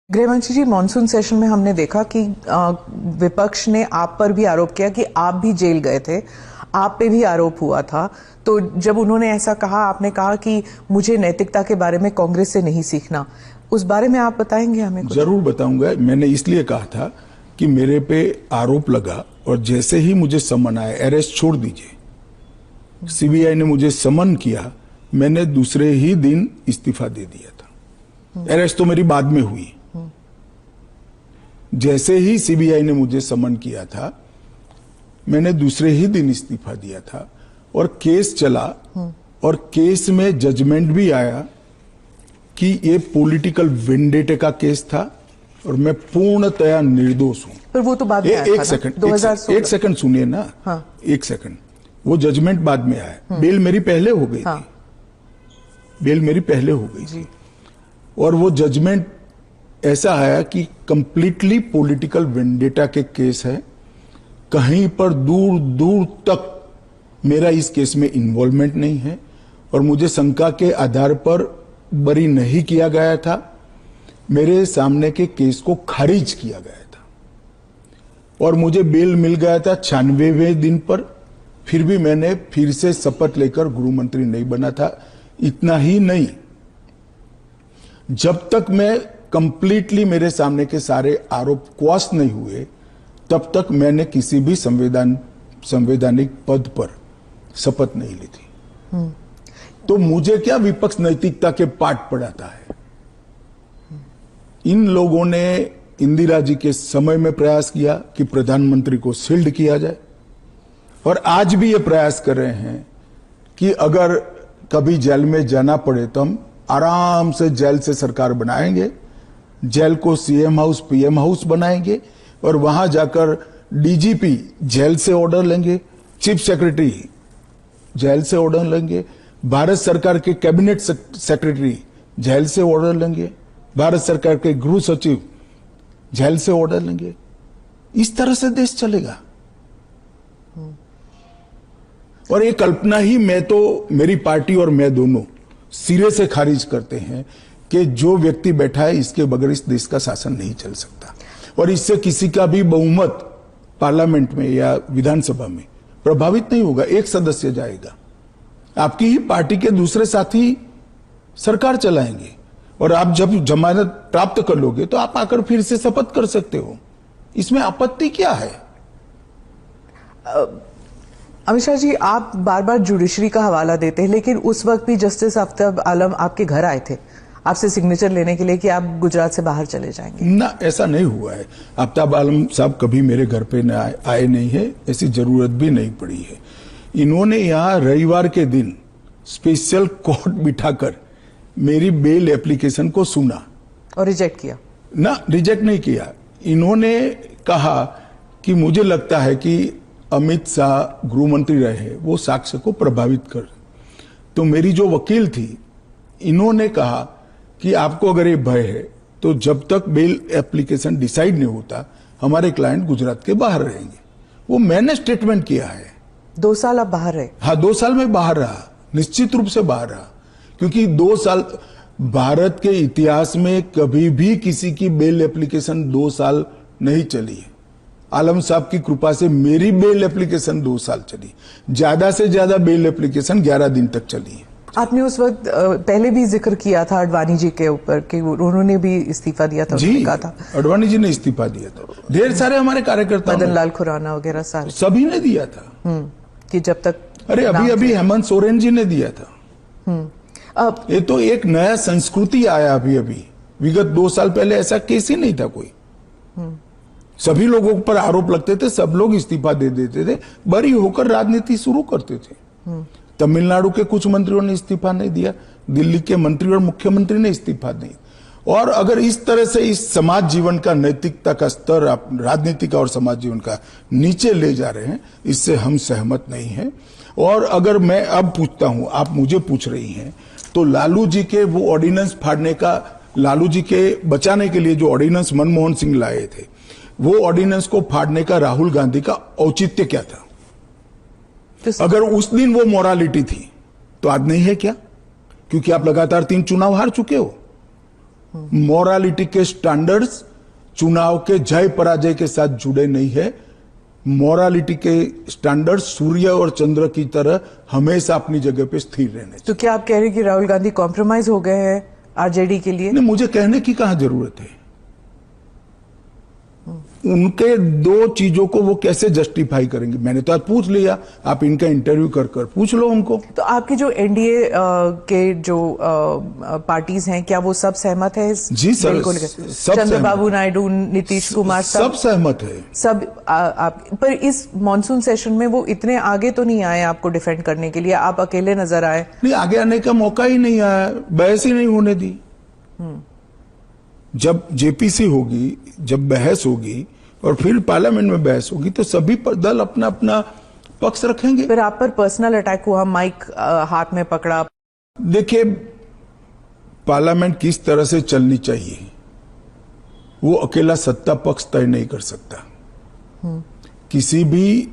गृहमंत्री जी, monsoon session में हमने देखा कि विपक्ष ने आप पर भी आरोप किया कि आप भी जेल गए थे, आप पे भी आरोप हुआ था। तो जब उन्होंने ऐसा कहा, आपने कहा कि मुझे नैतिकता के बारे में कांग्रेस से नहीं सीखना, उस बारे में आप बताएंगे हमें कुछ? जरूर बताऊंगा। मैंने इसलिए कहा था कि मेरे पे आरोप लगा और जैसे ही मुझे समन आया, अरेस्ट छोड़ दीजिए, सीबीआई ने मुझे समन किया, मैंने दूसरे ही दिन इस्तीफा दे दिया था। अरेस्ट तो मेरी बाद में हुई। जैसे ही सीबीआई ने मुझे समन किया था, मैंने दूसरे ही दिन इस्तीफा दिया था और केस चला और केस में जजमेंट भी आया कि ये पॉलिटिकल वेंडेटे का केस था और मैं पूर्णतया निर्दोष हूं। पर वो तो बाद में आया था ना? एक सेकंड सुनिए ना। हाँ। एक सेकंड, वो जजमेंट बाद में आया। बेल मेरी पहले हो गई थी, बेल मेरी पहले हो गई थी और वो जजमेंट ऐसा आया कि कंप्लीटली पॉलिटिकल वेंडेटा के केस है। कहीं पर दूर दूर तक मेरा इस केस में इन्वॉल्वमेंट नहीं है और मुझे शंका के आधार पर बरी नहीं किया गया था। मेरे सामने के केस को खारिज किया गया था और मुझे बेल मिल गया था 96वें दिन पर। फिर भी मैंने फिर से शपथ लेकर गृह मंत्री नहीं बना था। इतना ही नहीं, जब तक मैं कंप्लीटली मेरे सामने के सारे आरोप क्वाश नहीं हुए, तब तक मैंने किसी भी संवैधानिक पद पर शपथ नहीं ली थी। तो मुझे क्या विपक्ष नैतिकता के पाठ पढ़ाता है? इन लोगों ने इंदिरा जी के समय में प्रयास किया कि प्रधानमंत्री को शील्ड किया जाए और आज भी ये प्रयास कर रहे हैं कि अगर कभी जेल में जाना पड़े तो हम आराम से जेल से सरकार बनाएंगे, जेल को सीएम हाउस पीएम हाउस बनाएंगे और वहां जाकर डीजीपी जेल से ऑर्डर लेंगे, चीफ सेक्रेटरी जेल से ऑर्डर लेंगे, भारत सरकार के कैबिनेट सेक्रेटरी जेल से ऑर्डर लेंगे, भारत सरकार के गृह सचिव जेल से ऑर्डर लेंगे। इस तरह से देश चलेगा। और ये कल्पना ही मैं तो, मेरी पार्टी और मैं दोनों सिरे से खारिज करते हैं कि जो व्यक्ति बैठा है इसके बगैर इस देश का शासन नहीं चल सकता और इससे किसी का भी बहुमत पार्लियामेंट में या विधानसभा में प्रभावित नहीं होगा। एक सदस्य जाएगा, आपकी ही पार्टी के दूसरे साथी सरकार चलाएंगे और आप जब जमानत प्राप्त कर लोगे तो आप आकर फिर से शपथ कर सकते हो। इसमें आपत्ति क्या है? अमित शाह जी, आप बार बार जुडिशरी का हवाला देते हैं, लेकिन उस वक्त भी जस्टिस आफ्ताब आलम आपके घर आए थे आपसे सिग्नेचर लेने के लिए कि आप गुजरात से बाहर चले जाएंगे। ना, ऐसा नहीं हुआ है। आफ्ताब आलम साहब कभी मेरे घर पे आए नहीं है, ऐसी जरूरत भी नहीं पड़ी है। इन्होंने यहाँ रविवार के दिन स्पेशल कोर्ट बिठाकर मेरी बेल एप्लीकेशन को सुना और रिजेक्ट किया। ना, रिजेक्ट नहीं किया। इन्होंने कहा कि मुझे लगता है कि अमित शाह गृह मंत्री रहे, वो साक्ष्य को प्रभावित कर। तो मेरी जो वकील थी, इन्होंने कहा कि आपको अगर ये भय है तो जब तक बेल एप्लीकेशन डिसाइड नहीं होता हमारे क्लाइंट गुजरात के बाहर रहेंगे। वो मैंने स्टेटमेंट किया है। 2 साल आप बाहर रहे? हाँ, 2 साल में बाहर रहा, निश्चित रूप से बाहर रहा, क्योंकि 2 साल भारत के इतिहास में कभी भी किसी की बेल एप्लीकेशन 2 साल नहीं चली है। आलम साहब की कृपा से मेरी बेल एप्लीकेशन 2 साल चली। ज्यादा से ज्यादा बेल एप्लीकेशन 11 दिन तक चली है। आपने उस वक्त पहले भी जिक्र किया था अडवाणी जी के ऊपर कि उन्होंने भी इस्तीफा दिया था। जी, कहा था अडवाणी जी ने इस्तीफा दिया था। ढेर सारे हमारे कार्यकर्ता, मदन लाल खुराना वगैरह सारे, सभी ने दिया था कि जब तक। अरे अभी हेमंत सोरेन जी ने दिया था। ये तो एक नया संस्कृति आया अभी। विगत 2 साल पहले ऐसा केस ही नहीं था कोई। सभी लोगों पर आरोप लगते थे, सब लोग इस्तीफा दे देते थे, बरी होकर राजनीति शुरू करते थे। तमिलनाडु के कुछ मंत्रियों ने इस्तीफा नहीं दिया, दिल्ली के मंत्री और मुख्यमंत्री ने इस्तीफा नहीं। और अगर इस तरह से इस समाज जीवन का, नैतिकता का स्तर आप राजनीति का और समाज जीवन का नीचे ले जा रहे हैं, इससे हम सहमत नहीं हैं। और अगर मैं अब पूछता हूं, आप मुझे पूछ रही हैं, तो लालू जी के वो ऑर्डिनेंस फाड़ने का, लालू जी के बचाने के लिए जो ऑर्डिनेंस मनमोहन सिंह लाए थे, वो ऑर्डिनेंस को फाड़ने का राहुल गांधी का औचित्य क्या था? अगर उस दिन वो मोरालिटी थी तो आज नहीं है क्या? क्योंकि आप लगातार 3 चुनाव हार चुके हो। मॉरालिटी के स्टैंडर्ड्स चुनाव के जय पराजय के साथ जुड़े नहीं है। मॉरालिटी के स्टैंडर्ड सूर्य और चंद्र की तरह हमेशा अपनी जगह पे स्थिर रहने चाहिए। तो क्या आप कह रहे हैं कि राहुल गांधी कॉम्प्रोमाइज हो गए हैं आरजेडी के लिए? नहीं, मुझे कहने की कहां जरूरत है। उनके दो चीजों को वो कैसे जस्टिफाई करेंगे? मैंने तो आज पूछ लिया, आप इनका इंटरव्यू कर पूछ लो उनको। तो आपके जो एनडीए के जो पार्टीज हैं, क्या वो सब सहमत है इस जी सर, बिल को लेकर? सब चंद्रबाबू नायडू, नीतीश कुमार सब सहमत है। सब आप पर इस मॉनसून सेशन में वो इतने आगे तो नहीं आए आपको डिफेंड करने के लिए, आप अकेले नजर आए। नहीं, आगे आने का मौका ही नहीं आया, बहस ही नहीं होने दी। जब जेपीसी होगी, जब बहस होगी और फिर पार्लियामेंट में बहस होगी तो सभी दल अपना अपना पक्ष रखेंगे। फिर आप पर पर्सनल अटैक हुआ, माइक हाथ में पकड़ा। देखिए, पार्लियामेंट किस तरह से चलनी चाहिए वो अकेला सत्ता पक्ष तय नहीं कर सकता। किसी भी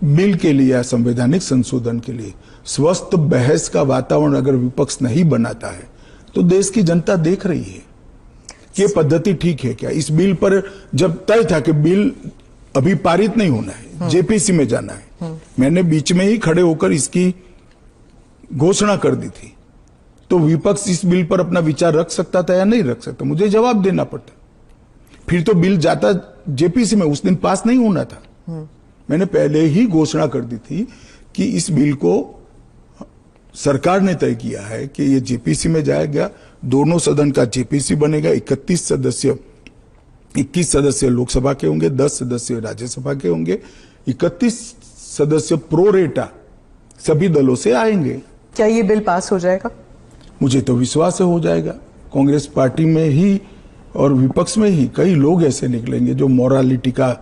बिल के लिए या संवैधानिक संशोधन के लिए स्वस्थ बहस का वातावरण अगर विपक्ष नहीं बनाता है तो देश की जनता देख रही है ये पद्धति ठीक है क्या। इस बिल पर जब तय था कि बिल अभी पारित नहीं होना है, जेपीसी में जाना है, मैंने बीच में ही खड़े होकर इसकी घोषणा कर दी थी, तो विपक्ष इस बिल पर अपना विचार रख सकता था या नहीं रख सकता, मुझे जवाब देना पड़ता। फिर तो बिल जाता जेपीसी में, उस दिन पास नहीं होना था। मैंने पहले ही घोषणा कर दी थी कि इस बिल को सरकार ने तय किया है कि ये जेपीसी में जाएगा, दोनों सदन का जेपीसी बनेगा, 21 सदस्य लोकसभा के होंगे, 10 सदस्य राज्यसभा के होंगे, 31 सदस्य प्रोरेटा सभी दलों से आएंगे। क्या ये बिल पास हो जाएगा? मुझे तो विश्वास है हो जाएगा। कांग्रेस पार्टी में ही और विपक्ष में ही कई लोग ऐसे निकलेंगे जो मॉरालिटी का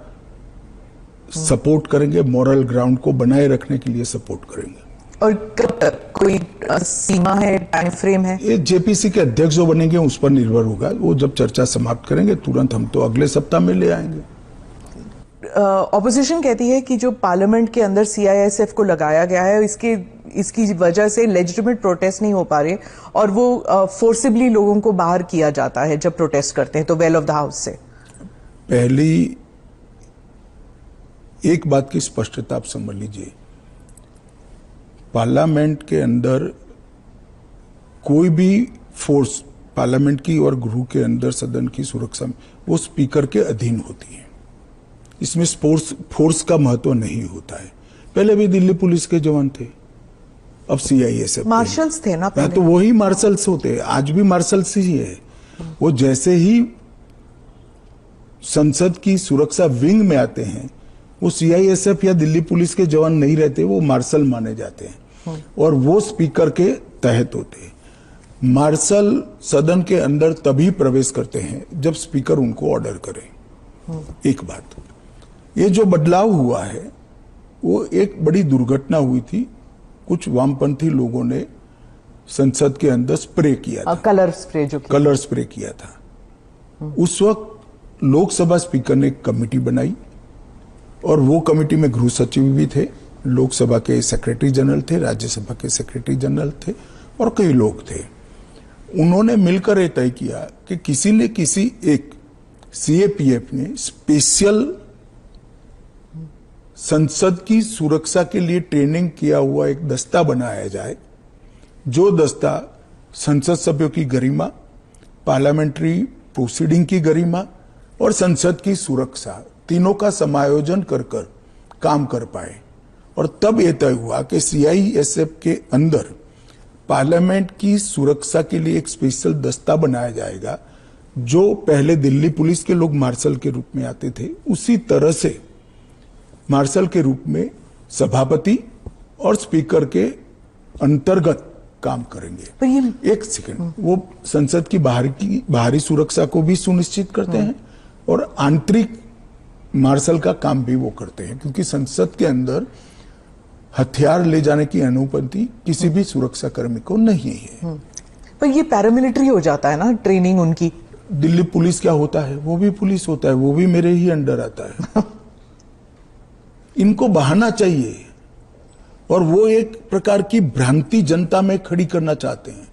सपोर्ट करेंगे, मॉरल ग्राउंड को बनाए रखने के लिए सपोर्ट करेंगे। और कब तक, कोई सीमा है, टाइम फ्रेम है? ये जेपीसी के अध्यक्ष जो बनेंगे उस पर निर्भर होगा। वो जब चर्चा समाप्त करेंगे तुरंत हम तो अगले सप्ताह में ले आएंगे। ऑपोजिशन कहती है कि जो पार्लियामेंट के अंदर सीआईएसएफ को लगाया गया है, इसकी वजह से लेजिटिमेट प्रोटेस्ट नहीं हो पा रहे और वो फोर्सिबली लोगों को बाहर किया जाता है जब प्रोटेस्ट करते हैं तो वेल ऑफ द हाउस से। पहली एक बात की स्पष्टता आप समझ लीजिए, पार्लियामेंट के अंदर कोई भी फोर्स पार्लियामेंट की और गृह के अंदर सदन की सुरक्षा में वो स्पीकर के अधीन होती है। इसमें फोर्स का महत्व नहीं होता है। पहले भी दिल्ली पुलिस के जवान थे, अब सीआईएसएफ मार्शल्स थे ना पहले। तो वही मार्शल्स होते हैं, आज भी मार्शल्स ही है। वो जैसे ही संसद की सुरक्षा विंग में आते हैं वो सीआईएसएफ या दिल्ली पुलिस के जवान नहीं रहते, वो मार्शल माने जाते हैं और वो स्पीकर के तहत होते हैं। मार्शल सदन के अंदर तभी प्रवेश करते हैं जब स्पीकर उनको ऑर्डर करे। एक बात, ये जो बदलाव हुआ है वो एक बड़ी दुर्घटना हुई थी। कुछ वामपंथी लोगों ने संसद के अंदर स्प्रे किया था, कलर स्प्रे किया था। उस वक्त लोकसभा स्पीकर ने एक कमेटी बनाई और वो कमेटी में गृह सचिव भी थे, लोकसभा के सेक्रेटरी जनरल थे, राज्यसभा के सेक्रेटरी जनरल थे और कई लोग थे। उन्होंने मिलकर यह तय किया कि किसी ने किसी एक सीएपीएफ ने स्पेशल संसद की सुरक्षा के लिए ट्रेनिंग किया हुआ एक दस्ता बनाया जाए, जो दस्ता संसद सभ्यों की गरिमा, पार्लियामेंट्री प्रोसीडिंग की गरिमा और संसद की सुरक्षा तीनों का समायोजन कर काम कर पाए। और तब यह तय हुआ कि सीआईएसएफ के अंदर पार्लियामेंट की सुरक्षा के लिए एक स्पेशल दस्ता बनाया जाएगा, जो पहले दिल्ली पुलिस के लोग मार्शल के रूप में आते थे, उसी तरह से मार्शल के रूप में सभापति और स्पीकर के अंतर्गत काम करेंगे। एक सेकंड, वो संसद की बाहरी सुरक्षा को भी सुनिश्चित करते हैं और आंतरिक मार्शल का काम भी वो करते हैं, क्योंकि संसद के अंदर हथियार ले जाने की अनुमति किसी भी सुरक्षा कर्मी को नहीं है। पर ये पैरामिलिट्री हो जाता है ना ट्रेनिंग उनकी। दिल्ली पुलिस क्या होता है, वो भी पुलिस होता है, वो भी मेरे ही अंडर आता है। इनको बहाना चाहिए और वो एक प्रकार की भ्रांति जनता में खड़ी करना चाहते हैं।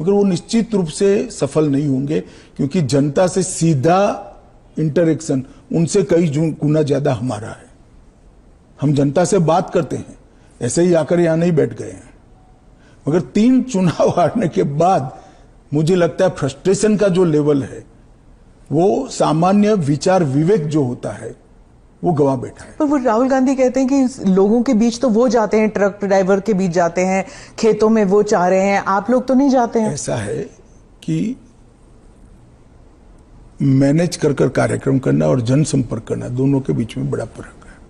मगर वो निश्चित रूप से सफल नहीं होंगे, क्योंकि जनता से सीधा इंटरेक्शन उनसे कई गुना ज्यादा हमारा है। हम जनता से बात करते हैं, ऐसे ही आकर यहां नहीं बैठ गए हैं। मगर 3 चुनाव हारने के बाद मुझे लगता है फ्रस्ट्रेशन का जो लेवल है, वो सामान्य विचार विवेक जो होता है वो गवा बैठा है। पर वो राहुल गांधी कहते हैं कि लोगों के बीच तो वो जाते हैं, ट्रक ड्राइवर के बीच जाते हैं, खेतों में वो चाह रहे हैं, आप लोग तो नहीं जाते हैं। ऐसा है कि मैनेज कर कार्यक्रम करना और जनसंपर्क करना, दोनों के बीच में बड़ा फर्क है।